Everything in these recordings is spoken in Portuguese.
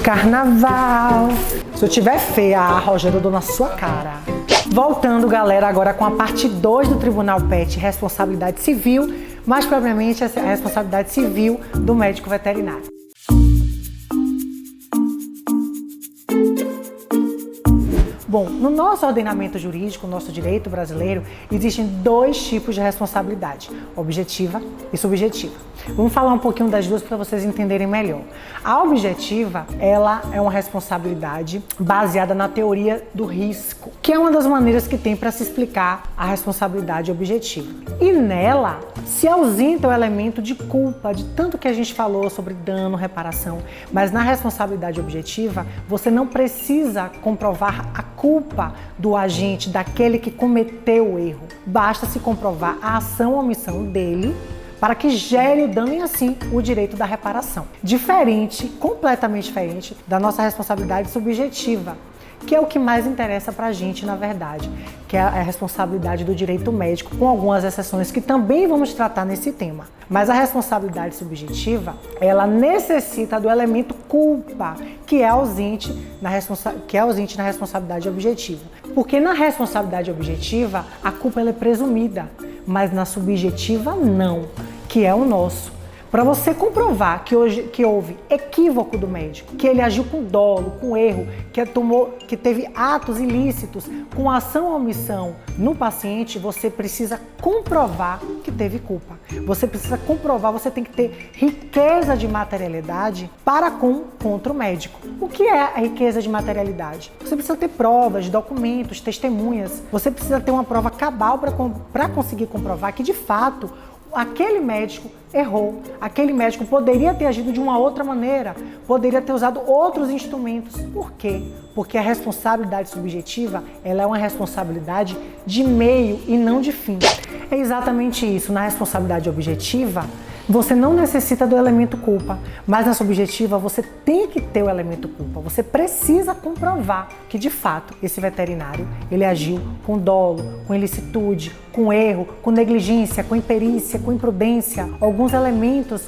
Carnaval. Se eu tiver feia, Rogério, eu dou na sua cara. Voltando, galera, agora com a parte 2 do Tribunal PET, responsabilidade civil, mais propriamente a responsabilidade civil do médico veterinário. Bom, no nosso ordenamento jurídico, no nosso direito brasileiro, existem 2 tipos de responsabilidade, objetiva e subjetiva. Vamos falar um pouquinho das duas para vocês entenderem melhor. A objetiva, ela é uma responsabilidade baseada na teoria do risco, que é uma das maneiras que tem para se explicar a responsabilidade objetiva. E nela se ausenta o elemento de culpa, de tanto que a gente falou sobre dano, reparação, mas na responsabilidade objetiva, você não precisa comprovar a culpa do agente, daquele que cometeu o erro. Basta se comprovar a ação ou omissão dele para que gere o dano e assim o direito da reparação. Diferente, completamente diferente da nossa responsabilidade subjetiva, que é o que mais interessa para a gente, na verdade, que é a responsabilidade do direito médico, com algumas exceções que também vamos tratar nesse tema. Mas a responsabilidade subjetiva, ela necessita do elemento culpa, que é ausente na responsabilidade objetiva. Porque na responsabilidade objetiva, a culpa ela é presumida, mas na subjetiva não, que é o nosso. Para você comprovar que houve equívoco do médico, que ele agiu com dolo, com erro, que teve atos ilícitos, com ação ou omissão no paciente, você precisa comprovar que teve culpa. Você precisa comprovar, você tem que ter riqueza de materialidade contra o médico. O que é a riqueza de materialidade? Você precisa ter provas, documentos, testemunhas. Você precisa ter uma prova cabal para conseguir comprovar que, de fato, aquele médico errou, aquele médico poderia ter agido de uma outra maneira, poderia ter usado outros instrumentos. Por quê? Porque a responsabilidade subjetiva, ela é uma responsabilidade de meio e não de fim. É exatamente isso. Na responsabilidade objetiva, você não necessita do elemento culpa, mas na subjetiva você tem que ter o elemento culpa. Você precisa comprovar que, de fato, esse veterinário, ele agiu com dolo, com ilicitude, com erro, com negligência, com imperícia, com imprudência. Alguns elementos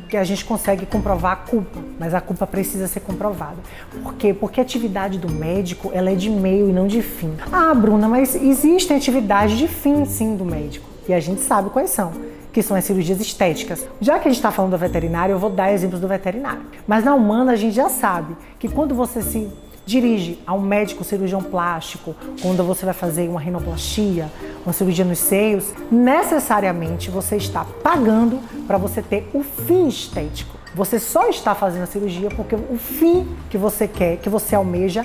que a gente consegue comprovar a culpa, mas a culpa precisa ser comprovada. Por quê? Porque a atividade do médico, ela é de meio e não de fim. Ah, Bruna, mas existem atividades de fim, sim, do médico. E a gente sabe quais são, que são as cirurgias estéticas. Já que a gente está falando do veterinário, eu vou dar exemplos do veterinário. Mas na humana a gente já sabe que quando você se dirige a um médico cirurgião plástico, quando você vai fazer uma rinoplastia, uma cirurgia nos seios, necessariamente você está pagando para você ter o fim estético. Você só está fazendo a cirurgia porque o fim que você quer, que você almeja,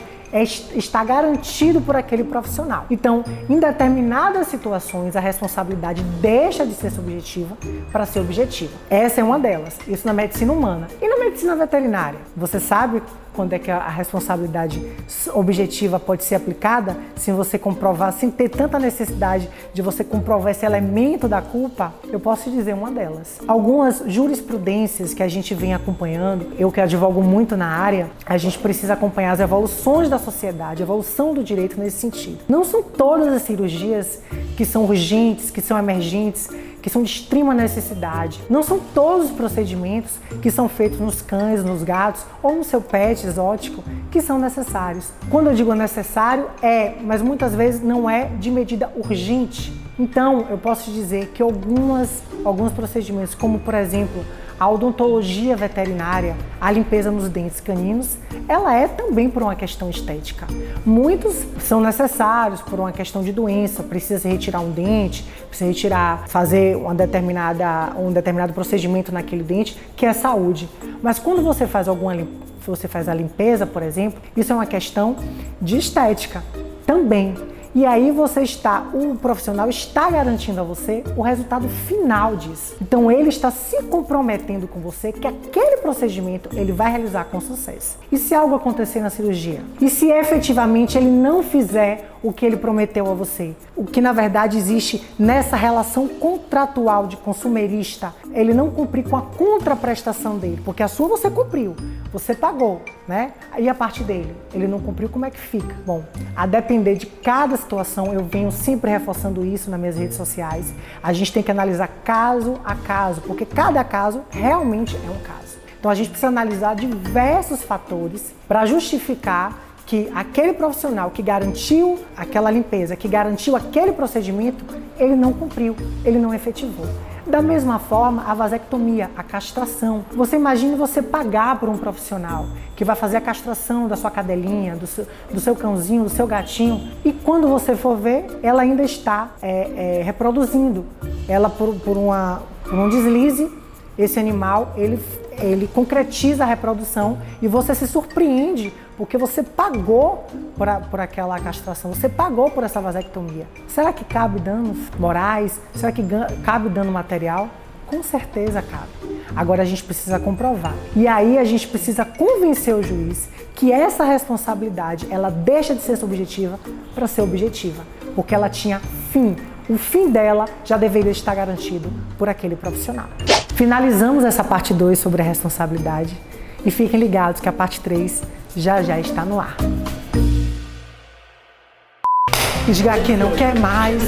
está garantido por aquele profissional. Então, em determinadas situações, a responsabilidade deixa de ser subjetiva para ser objetiva. Essa é uma delas, isso na medicina humana. E na medicina veterinária? Você sabe quando é que a responsabilidade objetiva pode ser aplicada? Se você comprovar, sem ter tanta necessidade de você comprovar esse elemento da culpa, eu posso te dizer uma delas. Algumas jurisprudências que a gente vem acompanhando, eu que advogo muito na área, a gente precisa acompanhar as evoluções da sociedade, a evolução do direito nesse sentido. Não são todas as cirurgias que são urgentes, que são emergentes, que são de extrema necessidade. Não são todos os procedimentos que são feitos nos cães, nos gatos ou no seu pet exótico que são necessários. Quando eu digo necessário, mas muitas vezes não é de medida urgente. Então, eu posso te dizer que alguns procedimentos, como por exemplo, a odontologia veterinária, a limpeza nos dentes caninos, ela é também por uma questão estética. Muitos são necessários por uma questão de doença, precisa retirar um dente, fazer um determinado procedimento naquele dente, que é saúde. Mas quando você faz a limpeza, por exemplo, isso é uma questão de estética também. E aí o profissional está garantindo a você o resultado final disso. Então ele está se comprometendo com você que aquele procedimento ele vai realizar com sucesso. E se algo acontecer na cirurgia? E se efetivamente ele não fizer o que ele prometeu a você? O que na verdade existe nessa relação contratual de consumerista, ele não cumprir com a contraprestação dele, porque a sua você cumpriu, você pagou, né? E a parte dele, ele não cumpriu, como é que fica? Bom, a depender de cada situação, eu venho sempre reforçando isso nas minhas redes sociais, a gente tem que analisar caso a caso, porque cada caso realmente é um caso. Então a gente precisa analisar diversos fatores para justificar que aquele profissional que garantiu aquela limpeza, que garantiu aquele procedimento, ele não cumpriu, ele não efetivou. Da mesma forma, a vasectomia, a castração. Você imagina você pagar por um profissional que vai fazer a castração da sua cadelinha, do seu cãozinho, do seu gatinho, e quando você for ver, ela ainda está reproduzindo. Ela, por um deslize, esse animal, ele concretiza a reprodução e você se surpreende porque você pagou por aquela castração, você pagou por essa vasectomia. Será que cabe danos morais? Será que cabe dano material? Com certeza cabe. Agora a gente precisa comprovar. E aí a gente precisa convencer o juiz que essa responsabilidade, ela deixa de ser subjetiva para ser objetiva, porque ela tinha fim. O fim dela já deveria estar garantido por aquele profissional. Finalizamos essa parte 2 sobre a responsabilidade e fiquem ligados que a parte 3 já está no ar. Diga que não quer mais.